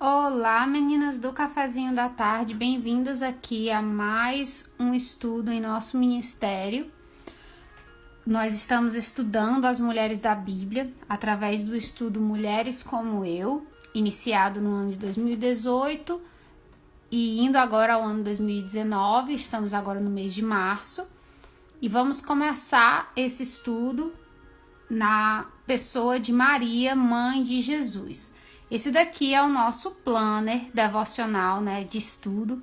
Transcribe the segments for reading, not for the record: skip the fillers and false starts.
Olá, meninas do Cafezinho da Tarde, bem-vindas aqui a mais um estudo em nosso ministério. Nós estamos estudando as mulheres da Bíblia através do estudo Mulheres como Eu, iniciado no ano de 2018 e indo agora ao ano 2019, estamos agora no mês de março e vamos começar esse estudo na pessoa de Maria, mãe de Jesus. Esse daqui é o nosso planner devocional, né, de estudo.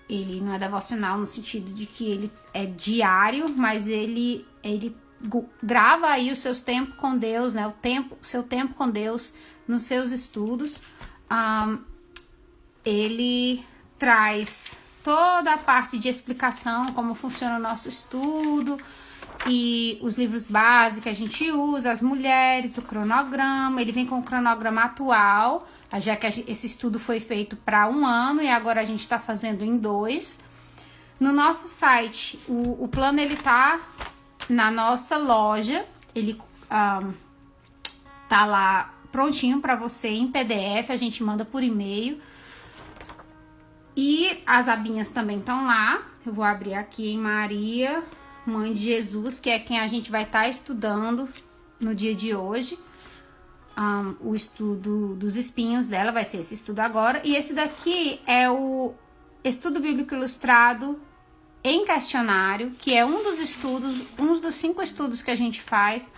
Ele não é devocional no sentido de que ele é diário, mas ele grava aí os seus tempos com Deus, né, o seu tempo com Deus nos seus estudos. Ele traz toda a parte de explicação, como funciona o nosso estudo, e os livros básicos que a gente usa, as mulheres, o cronograma. Ele vem com o cronograma atual, já que esse estudo foi feito para 1 ano e agora a gente está fazendo em 2. No nosso site, o plano ele tá na nossa loja, ele tá lá prontinho para você em PDF, a gente manda por e-mail. E as abinhas também estão lá. Eu vou abrir aqui em Maria, mãe de Jesus, que é quem a gente vai estar estudando no dia de hoje. O estudo dos espinhos dela vai ser esse estudo agora. E esse daqui é o estudo bíblico ilustrado em questionário, que é um dos 5 estudos que a gente faz.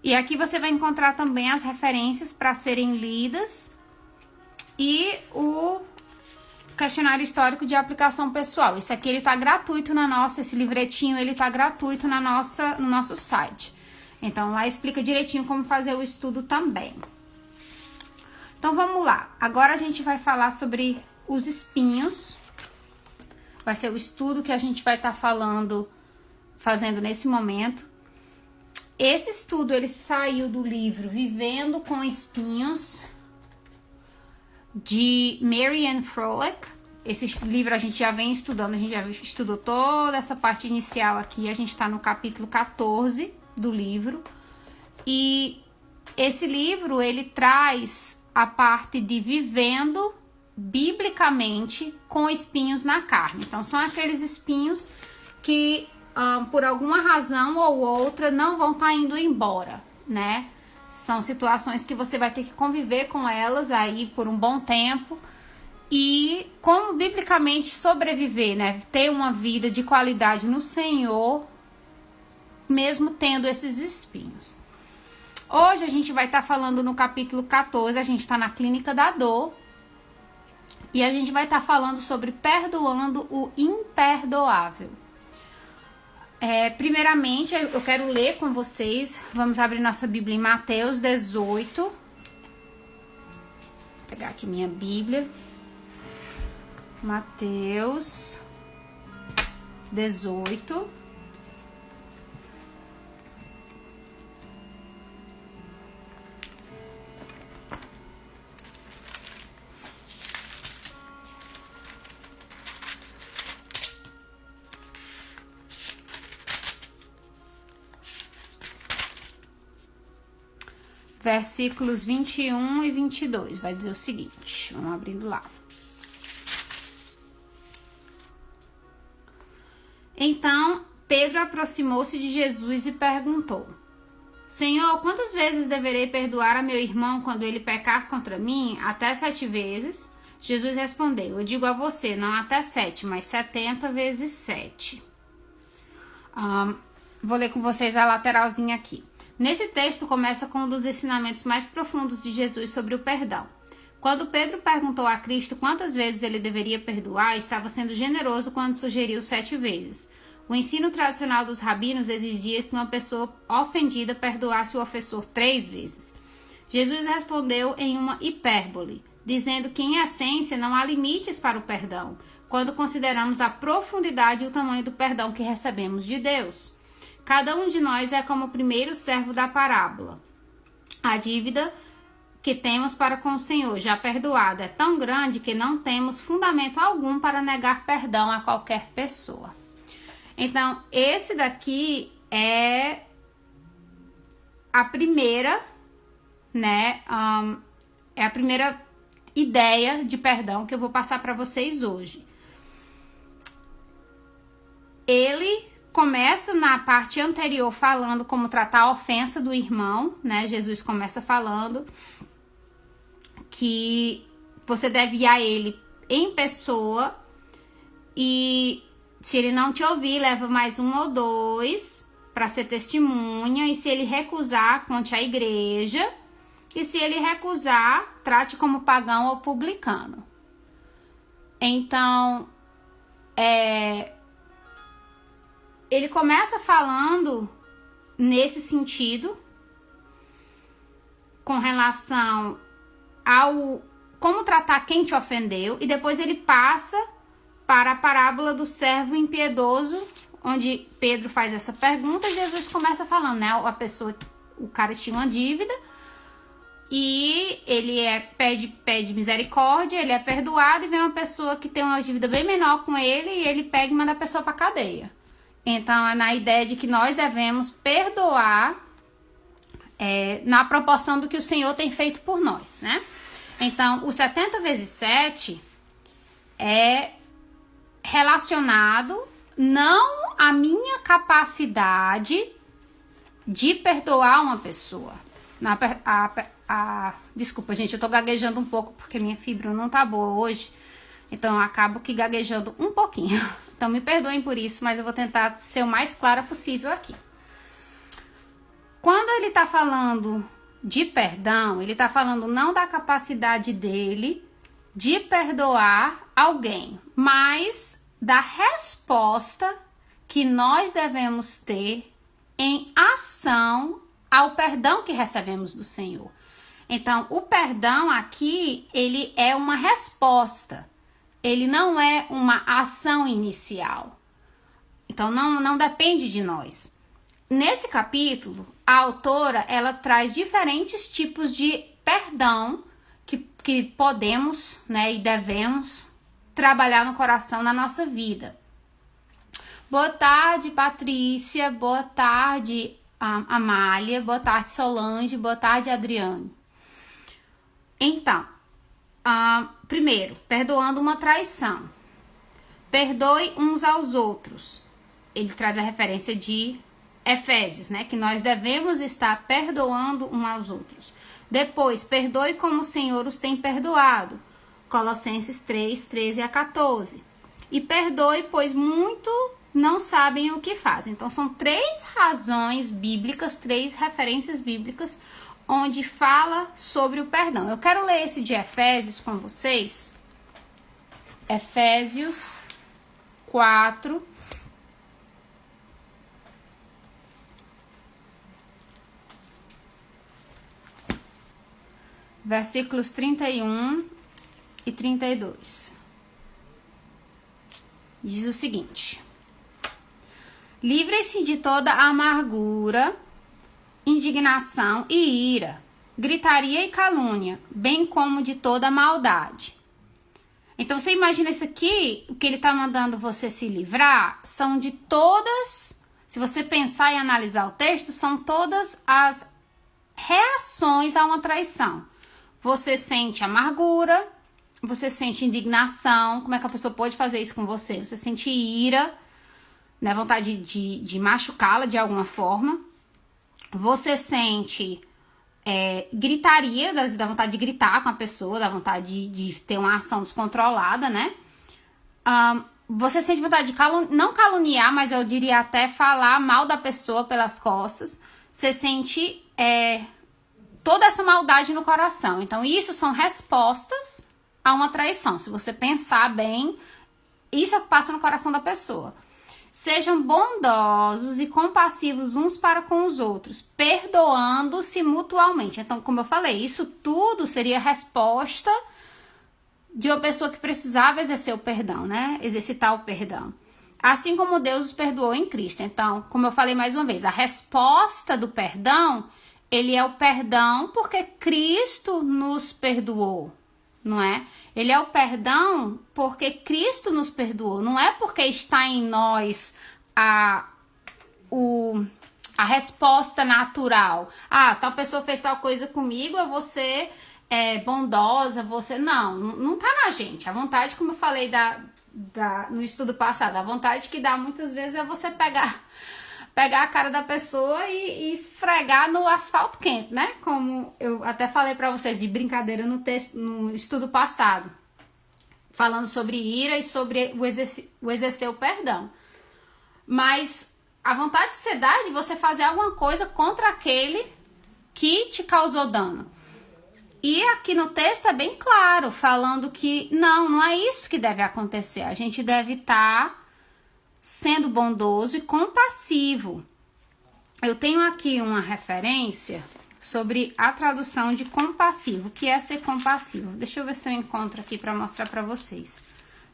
E aqui você vai encontrar também as referências para serem lidas e o questionário histórico de aplicação pessoal. Esse aqui ele tá gratuito esse livretinho ele tá gratuito no nosso site. Então lá explica direitinho como fazer o estudo também. Então vamos lá. Agora a gente vai falar sobre os espinhos. Vai ser o estudo que a gente vai estar fazendo nesse momento. Esse estudo ele saiu do livro Vivendo com Espinhos, de Mary Ann Froelich. Esse livro a gente já vem estudando, a gente já estudou toda essa parte inicial aqui, a gente está no capítulo 14 do livro. E esse livro, ele traz a parte de vivendo biblicamente com espinhos na carne. Então, são aqueles espinhos que, por alguma razão ou outra, não vão estar indo embora, né? São situações que você vai ter que conviver com elas aí por um bom tempo. E como biblicamente sobreviver, né? Ter uma vida de qualidade no Senhor, mesmo tendo esses espinhos. Hoje a gente vai estar falando no capítulo 14, a gente está na clínica da dor. E a gente vai estar falando sobre perdoando o imperdoável. Primeiramente, eu quero ler com vocês. Vamos abrir nossa Bíblia em Mateus 18. Vou pegar aqui minha Bíblia. Mateus 18. Versículos 21 e 22, vai dizer o seguinte, vamos abrindo lá. Então, Pedro aproximou-se de Jesus e perguntou: Senhor, quantas vezes deverei perdoar a meu irmão quando ele pecar contra mim? Até 7 vezes? Jesus respondeu: Eu digo a você, não até 7, mas 70 vezes 7. Vou ler com vocês a lateralzinha aqui. Nesse texto começa com um dos ensinamentos mais profundos de Jesus sobre o perdão. Quando Pedro perguntou a Cristo quantas vezes ele deveria perdoar, estava sendo generoso quando sugeriu 7 vezes. O ensino tradicional dos rabinos exigia que uma pessoa ofendida perdoasse o ofensor 3 vezes. Jesus respondeu em uma hipérbole, dizendo que em essência não há limites para o perdão, quando consideramos a profundidade e o tamanho do perdão que recebemos de Deus. Cada um de nós é como o primeiro servo da parábola. A dívida que temos para com o Senhor, já perdoada, é tão grande que não temos fundamento algum para negar perdão a qualquer pessoa. Então, esse daqui é a primeira, né? É a primeira ideia de perdão que eu vou passar para vocês hoje. Ele começa na parte anterior falando como tratar a ofensa do irmão, né? Jesus começa falando que você deve ir a ele em pessoa e se ele não te ouvir, leva mais 1 ou 2 para ser testemunha, e se ele recusar, conte à igreja, e se ele recusar, trate como pagão ou publicano. Então, ele começa falando nesse sentido, com relação ao como tratar quem te ofendeu, e depois ele passa para a parábola do servo impiedoso, onde Pedro faz essa pergunta, e Jesus começa falando, né? O cara tinha uma dívida, e ele pede misericórdia, ele é perdoado, e vem uma pessoa que tem uma dívida bem menor com ele, e ele pega e manda a pessoa para cadeia. Então, é na ideia de que nós devemos perdoar na proporção do que o Senhor tem feito por nós, né? Então, o 70 vezes 7 é relacionado não à minha capacidade de perdoar uma pessoa. Desculpa, gente, eu tô gaguejando um pouco porque minha fibra não tá boa hoje. Então, eu acabo que gaguejando um pouquinho. Então, me perdoem por isso, mas eu vou tentar ser o mais clara possível aqui. Quando ele tá falando de perdão, ele tá falando não da capacidade dele de perdoar alguém, mas da resposta que nós devemos ter em ação ao perdão que recebemos do Senhor. Então, o perdão aqui, ele é uma resposta. Ele não é uma ação inicial. Então, não depende de nós. Nesse capítulo, a autora, ela traz diferentes tipos de perdão que podemos, né, e devemos trabalhar no coração na nossa vida. Boa tarde, Patrícia. Boa tarde, Amália. Boa tarde, Solange. Boa tarde, Adriane. Então, primeiro, perdoando uma traição. Perdoe uns aos outros. Ele traz a referência de Efésios, né? Que nós devemos estar perdoando uns aos outros. Depois, perdoe como o Senhor os tem perdoado. Colossenses 3, 13 a 14. E perdoe, pois muito não sabem o que fazem. Então, são 3 razões bíblicas, 3 referências bíblicas, onde fala sobre o perdão. Eu quero ler esse de Efésios com vocês. Efésios 4. Versículos 31 e 32. Diz o seguinte: livrem-se de toda amargura, indignação e ira, gritaria e calúnia, bem como de toda maldade. Então, você imagina isso aqui, o que ele está mandando você se livrar, são de todas, se você pensar e analisar o texto, são todas as reações a uma traição. Você sente amargura, você sente indignação, como é que a pessoa pode fazer isso com você? Você sente ira, né, vontade de machucá-la de alguma forma. Você sente gritaria, dá vontade de gritar com a pessoa, dá vontade de ter uma ação descontrolada, né? Você sente vontade de não caluniar, mas eu diria até falar mal da pessoa pelas costas. Você sente toda essa maldade no coração. Então, isso são respostas a uma traição. Se você pensar bem, isso é o que passa no coração da pessoa. Sejam bondosos e compassivos uns para com os outros, perdoando-se mutualmente. Então, como eu falei, isso tudo seria resposta de uma pessoa que precisava exercer o perdão, né? Exercitar o perdão. Assim como Deus os perdoou em Cristo. Então, como eu falei mais uma vez, a resposta do perdão, ele é o perdão porque Cristo nos perdoou, não é? Ele é o perdão porque Cristo nos perdoou, não é porque está em nós a resposta natural. Tal pessoa fez tal coisa comigo, eu vou ser bondosa, você... Não tá na gente. A vontade, como eu falei no estudo passado, a vontade que dá muitas vezes é você pegar a cara da pessoa e esfregar no asfalto quente, né? Como eu até falei pra vocês de brincadeira no estudo passado, falando sobre ira e sobre o exercer o perdão. Mas a vontade que você dá é de você fazer alguma coisa contra aquele que te causou dano. E aqui no texto é bem claro, falando que não é isso que deve acontecer. A gente deve estar sendo bondoso e compassivo. Eu tenho aqui uma referência sobre a tradução de compassivo. O que é ser compassivo? Deixa eu ver se eu encontro aqui para mostrar para vocês.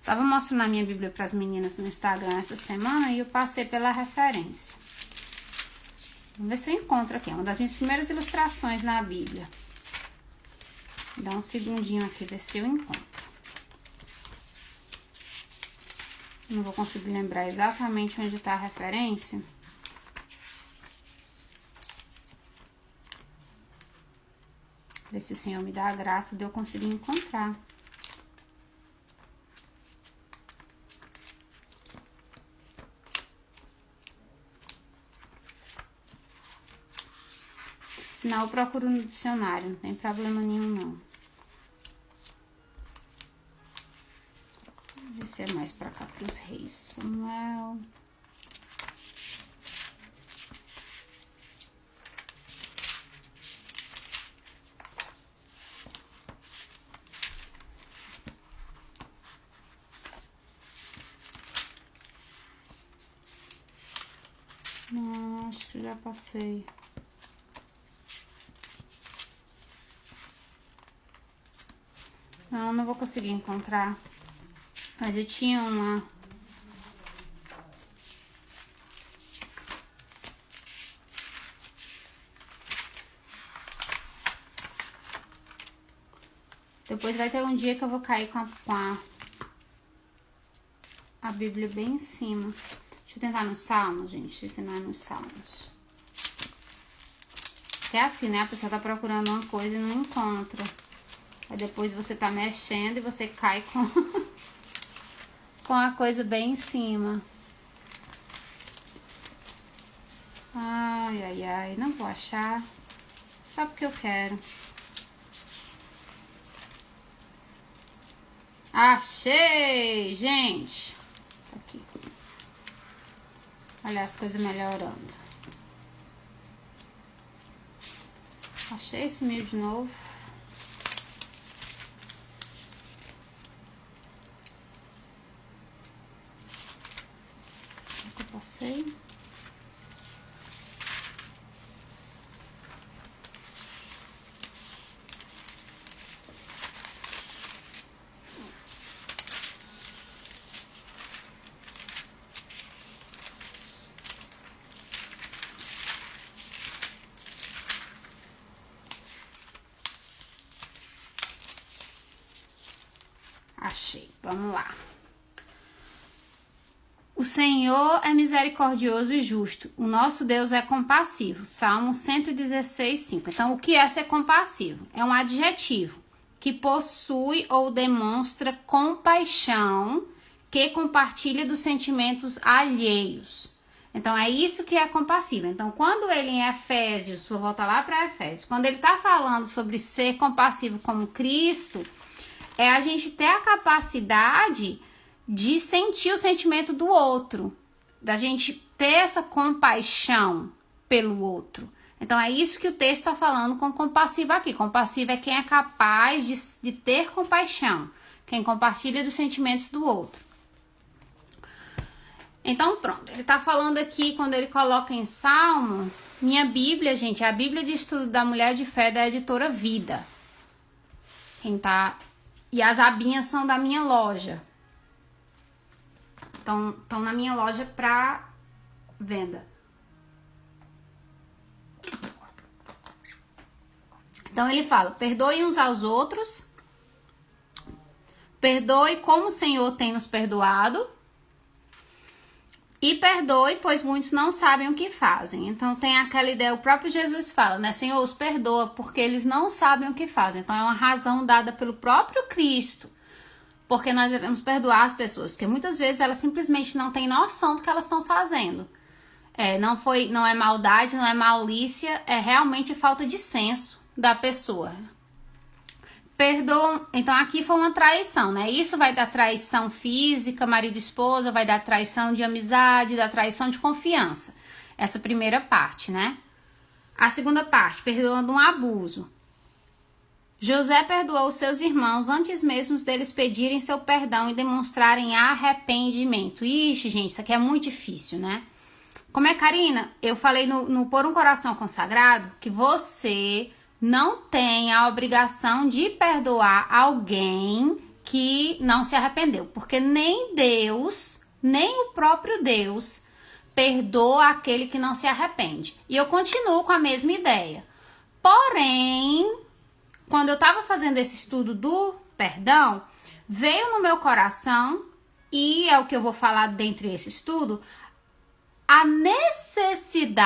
Tava mostrando a minha Bíblia para as meninas no Instagram essa semana e eu passei pela referência. Vamos ver se eu encontro aqui. É uma das minhas primeiras ilustrações na Bíblia. Dá um segundinho aqui, ver se eu encontro. Não vou conseguir lembrar exatamente onde está a referência. Ver se o Senhor me dá a graça de eu conseguir encontrar. Senão eu procuro no dicionário, não tem problema nenhum não. Vou ver se é mais pra cá, pros reis. Samuel. Não, acho que já passei. Não vou conseguir encontrar. Mas eu tinha uma... Depois vai ter um dia que eu vou cair com a Bíblia bem em cima. Deixa eu tentar nos Salmos, gente. Se não é nos Salmos. É assim, né? A pessoa tá procurando uma coisa e não encontra. Aí depois você tá mexendo e você cai com... com a coisa bem em cima. Ai, não vou achar. Só porque eu quero. Achei, gente. Aqui. Olha as coisas melhorando. Achei, sumiu de novo. Aqui eu passei. Achei, vamos lá. O Senhor é misericordioso e justo. O nosso Deus é compassivo. Salmo 116, 5. Então, o que é ser compassivo? É um adjetivo que possui ou demonstra compaixão, que compartilha dos sentimentos alheios. Então, é isso que é compassivo. Então, quando ele em Efésios, vou voltar lá para Efésios, quando ele está falando sobre ser compassivo como Cristo, é a gente ter a capacidade de sentir o sentimento do outro, da gente ter essa compaixão pelo outro. Então, é isso que o texto está falando com compassivo aqui. Compassivo é quem é capaz de ter compaixão, quem compartilha dos sentimentos do outro. Então, pronto. Ele está falando aqui, quando ele coloca em Salmo, minha Bíblia, gente, é a Bíblia de Estudo da Mulher de Fé da editora Vida. Quem tá... E as abinhas são da minha loja. Estão na minha loja para venda. Então ele fala: perdoe uns aos outros. Perdoe como o Senhor tem nos perdoado. E perdoe, pois muitos não sabem o que fazem. Então tem aquela ideia, o próprio Jesus fala, né? Senhor, os perdoa, porque eles não sabem o que fazem. Então é uma razão dada pelo próprio Cristo. Porque nós devemos perdoar as pessoas, porque muitas vezes elas simplesmente não têm noção do que elas estão fazendo. Não é maldade, não é malícia, é realmente falta de senso da pessoa. Perdoam, então aqui foi uma traição, né? Isso vai dar traição física, marido e esposa, vai dar traição de amizade, dar traição de confiança. Essa primeira parte, né? A segunda parte, perdoando um abuso. José perdoou os seus irmãos antes mesmo deles pedirem seu perdão e demonstrarem arrependimento. Ixi, gente, isso aqui é muito difícil, né? Como é, Karina? Eu falei no Por um Coração Consagrado que você não tem a obrigação de perdoar alguém que não se arrependeu. Porque nem Deus, nem o próprio Deus perdoa aquele que não se arrepende. E eu continuo com a mesma ideia. Porém, quando eu estava fazendo esse estudo do perdão, veio no meu coração, e é o que eu vou falar dentro desse estudo, a necessidade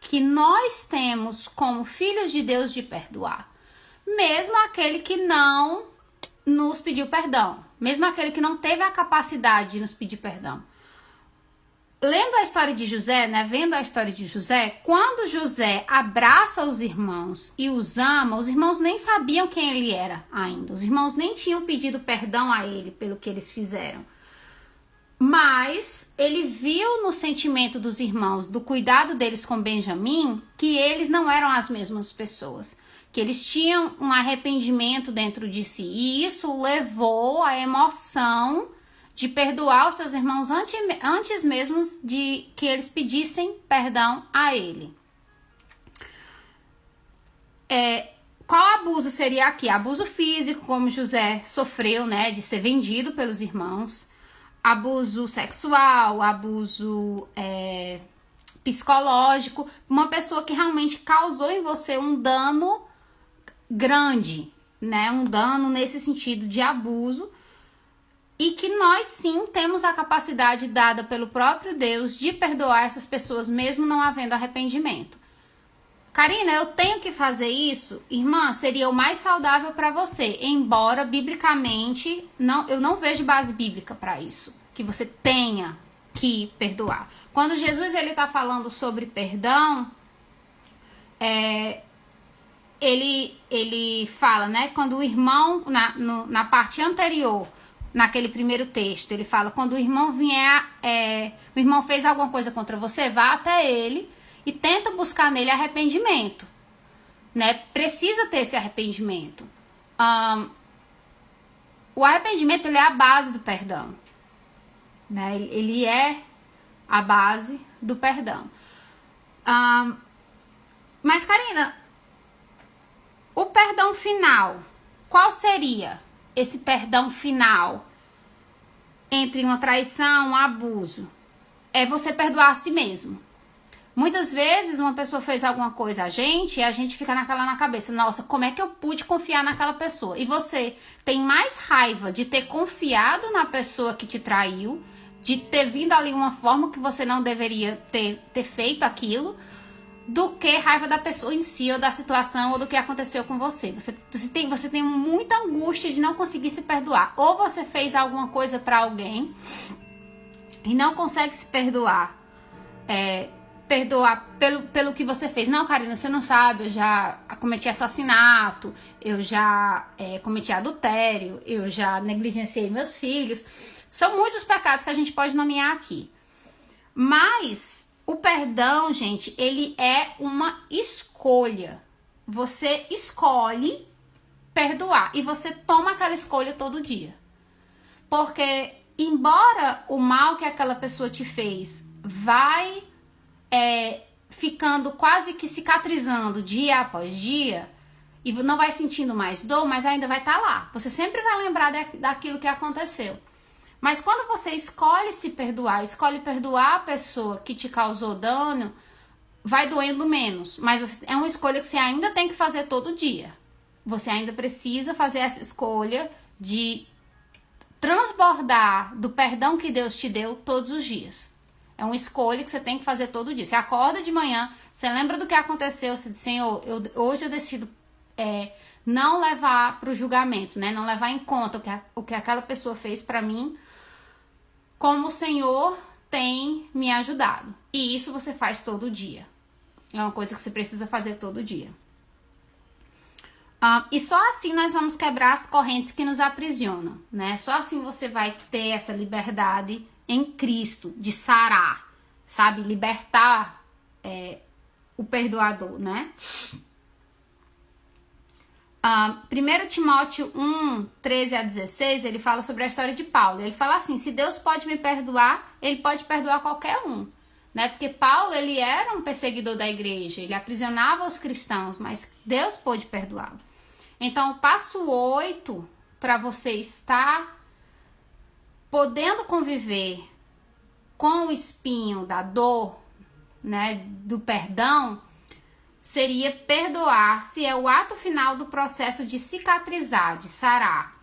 que nós temos como filhos de Deus de perdoar. Mesmo aquele que não nos pediu perdão. Mesmo aquele que não teve a capacidade de nos pedir perdão. Lendo a história de José, né? Vendo a história de José, quando José abraça os irmãos e os ama, os irmãos nem sabiam quem ele era ainda. Os irmãos nem tinham pedido perdão a ele pelo que eles fizeram. Mas ele viu no sentimento dos irmãos, do cuidado deles com Benjamim, que eles não eram as mesmas pessoas. Que eles tinham um arrependimento dentro de si. E isso levou à emoção de perdoar os seus irmãos antes mesmo de que eles pedissem perdão a ele. Qual abuso seria aqui? Abuso físico, como José sofreu, né, de ser vendido pelos irmãos. Abuso sexual, abuso psicológico. Uma pessoa que realmente causou em você um dano grande, né? Um dano nesse sentido de abuso. E que nós sim temos a capacidade dada pelo próprio Deus de perdoar essas pessoas mesmo não havendo arrependimento. Karina, eu tenho que fazer isso? Irmã, seria o mais saudável para você, embora biblicamente eu não vejo base bíblica para isso, que você tenha que perdoar. Quando Jesus ele está falando sobre perdão, ele fala, né? Quando o irmão na parte anterior, naquele primeiro texto, ele fala, quando o irmão vier, o irmão fez alguma coisa contra você, vá até ele e tenta buscar nele arrependimento, né? Precisa ter esse arrependimento. O arrependimento, ele é a base do perdão, né? Ele é a base do perdão. Mas, Karina, o perdão final, qual seria esse perdão final entre uma traição, um abuso? É você perdoar a si mesmo. Muitas vezes uma pessoa fez alguma coisa a gente e a gente fica naquela na cabeça, nossa, como é que eu pude confiar naquela pessoa? E você tem mais raiva de ter confiado na pessoa que te traiu, de ter vindo ali uma forma que você não deveria ter feito aquilo, do que raiva da pessoa em si, ou da situação, ou do que aconteceu com você. Você tem muita angústia de não conseguir se perdoar. Ou você fez alguma coisa pra alguém e não consegue se perdoar. Perdoar pelo que você fez. Não, Karina, você não sabe, eu já cometi assassinato, eu já cometi adultério, eu já negligenciei meus filhos. São muitos os pecados que a gente pode nomear aqui. Mas o perdão, gente, ele é uma escolha. Você escolhe perdoar e você toma aquela escolha todo dia. Porque, embora o mal que aquela pessoa te fez vai ficando quase que cicatrizando dia após dia, e não vai sentindo mais dor, mas ainda vai estar lá. Você sempre vai lembrar daquilo que aconteceu. Mas quando você escolhe se perdoar, escolhe perdoar a pessoa que te causou dano, vai doendo menos. Mas é uma escolha que você ainda tem que fazer todo dia. Você ainda precisa fazer essa escolha de transbordar do perdão que Deus te deu todos os dias. É uma escolha que você tem que fazer todo dia. Você acorda de manhã, você lembra do que aconteceu, você diz, Senhor, hoje eu decido não levar para o julgamento, né? Não levar em conta o que aquela pessoa fez para mim, como o Senhor tem me ajudado. E isso você faz todo dia. É uma coisa que você precisa fazer todo dia. E só assim nós vamos quebrar as correntes que nos aprisionam, né? Só assim você vai ter essa liberdade em Cristo, de sarar, sabe? Libertar o perdoador, né? 1 Timóteo 1, 13 a 16, ele fala sobre a história de Paulo. Ele fala assim, se Deus pode me perdoar, ele pode perdoar qualquer um, né? Porque Paulo, ele era um perseguidor da igreja, ele aprisionava os cristãos, mas Deus pôde perdoá-lo. Então, o passo 8, para você estar podendo conviver com o espinho da dor, né, do perdão, seria perdoar, se é o ato final do processo de cicatrizar, de sarar.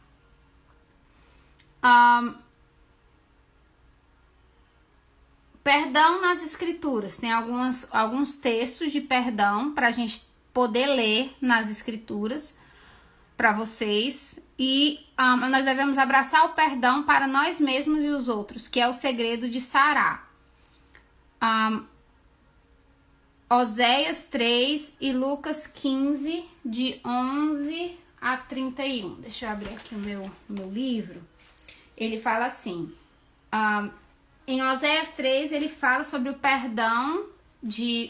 Perdão nas escrituras. Tem alguns textos de perdão para a gente poder ler nas escrituras para vocês. E nós devemos abraçar o perdão para nós mesmos e os outros, que é o segredo de sarar. Oséias 3 e Lucas 15, de 11 a 31. Deixa eu abrir aqui o meu livro. Ele fala assim, em Oséias 3, ele fala sobre o perdão de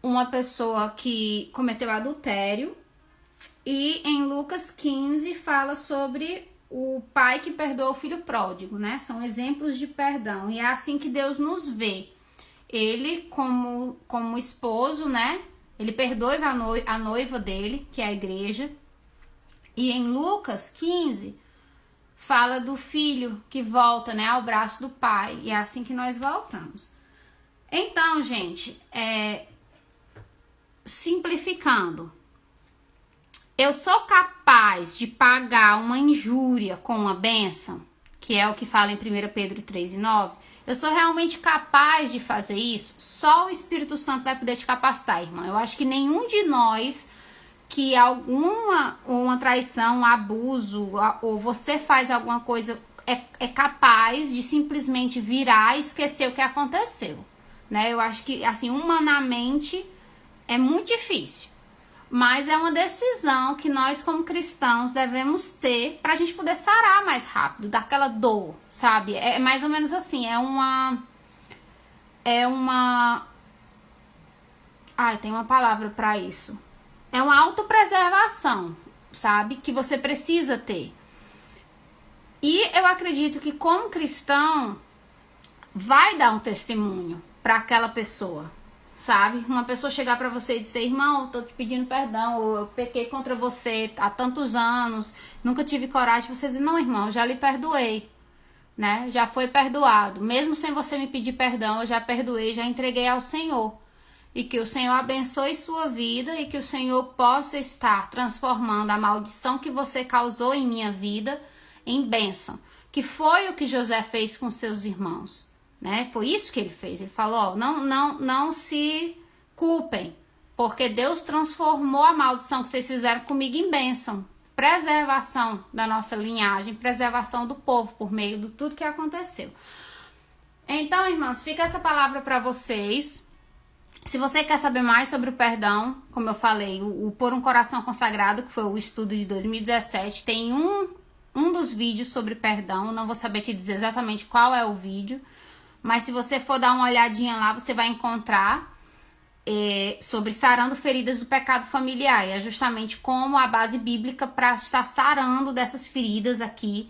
uma pessoa que cometeu adultério. E em Lucas 15 fala sobre o pai que perdoa o filho pródigo, né? São exemplos de perdão. E é assim que Deus nos vê. Ele, como esposo, né? Ele perdoa a noiva dele, que é a igreja. E em Lucas 15, fala do filho que volta, né, ao braço do pai. E é assim que nós voltamos. Então, gente, simplificando. Eu sou capaz de pagar uma injúria com uma bênção, que é o que fala em 1 Pedro 3 e 9. Eu sou realmente capaz de fazer isso? Só o Espírito Santo vai poder te capacitar, irmã. Eu acho que nenhum de nós que uma traição, um abuso, ou você faz alguma coisa, é capaz de simplesmente virar e esquecer o que aconteceu, né? Eu acho que, assim, humanamente é muito difícil. Mas é uma decisão que nós, como cristãos, devemos ter pra gente poder sarar mais rápido daquela dor, sabe? É mais ou menos assim, tem uma palavra pra isso. É uma autopreservação, sabe? Que você precisa ter. E eu acredito que, como cristão, vai dar um testemunho pra aquela pessoa. Sabe? Uma pessoa chegar pra você e dizer, irmão, tô te pedindo perdão, ou eu pequei contra você há tantos anos, nunca tive coragem. Você dizer, não, irmão, eu já lhe perdoei, né? Já foi perdoado. Mesmo sem você me pedir perdão, eu já perdoei, já entreguei ao Senhor. E que o Senhor abençoe sua vida e que o Senhor possa estar transformando a maldição que você causou em minha vida em bênção. Que foi o que José fez com seus irmãos. Né? Foi isso que ele fez. Ele falou, não se culpem, porque Deus transformou a maldição que vocês fizeram comigo em bênção. Preservação da nossa linhagem, preservação do povo por meio de tudo que aconteceu. Então, irmãos, fica essa palavra para vocês. Se você quer saber mais sobre o perdão, como eu falei, o Por um Coração Consagrado, que foi o estudo de 2017, tem um dos vídeos sobre perdão. Não vou saber te dizer exatamente qual é o vídeo, mas se você for dar uma olhadinha lá, você vai encontrar sobre sarando feridas do pecado familiar. E é justamente como a base bíblica para estar sarando dessas feridas aqui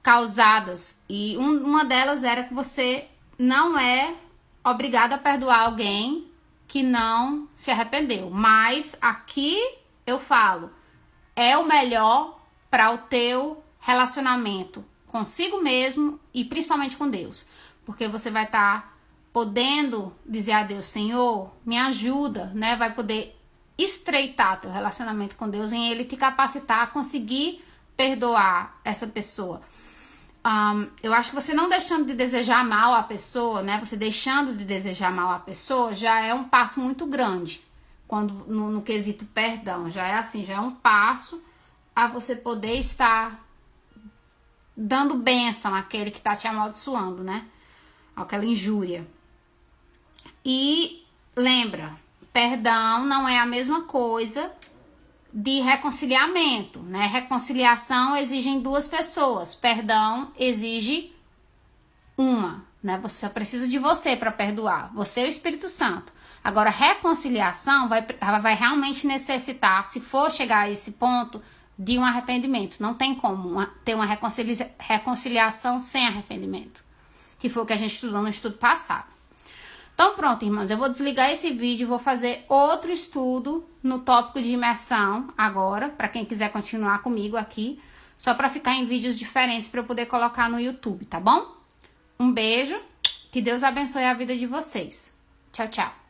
causadas. E uma delas era que você não é obrigado a perdoar alguém que não se arrependeu. Mas aqui eu falo, é o melhor para o teu relacionamento consigo mesmo e principalmente com Deus. Porque você vai estar podendo dizer a Deus, Senhor, me ajuda, né? Vai poder estreitar teu relacionamento com Deus em Ele te capacitar a conseguir perdoar essa pessoa. eu acho que você não deixando de desejar mal a pessoa, né? Você deixando de desejar mal a pessoa já é um passo muito grande. Quando no quesito perdão, já é assim, já é um passo a você poder estar dando bênção àquele que tá te amaldiçoando, né? Aquela injúria. E lembra, perdão não é a mesma coisa de reconciliamento, né? Reconciliação exige duas pessoas, perdão exige uma, né? Você só precisa de você para perdoar, você e o Espírito Santo. Agora, reconciliação vai realmente necessitar, se for chegar a esse ponto, de um arrependimento. Não tem como ter uma reconciliação sem arrependimento, que foi o que a gente estudou no estudo passado. Então pronto, irmãs, eu vou desligar esse vídeo e vou fazer outro estudo no tópico de imersão agora, para quem quiser continuar comigo aqui, só para ficar em vídeos diferentes para eu poder colocar no YouTube, tá bom? Um beijo, que Deus abençoe a vida de vocês. Tchau, tchau.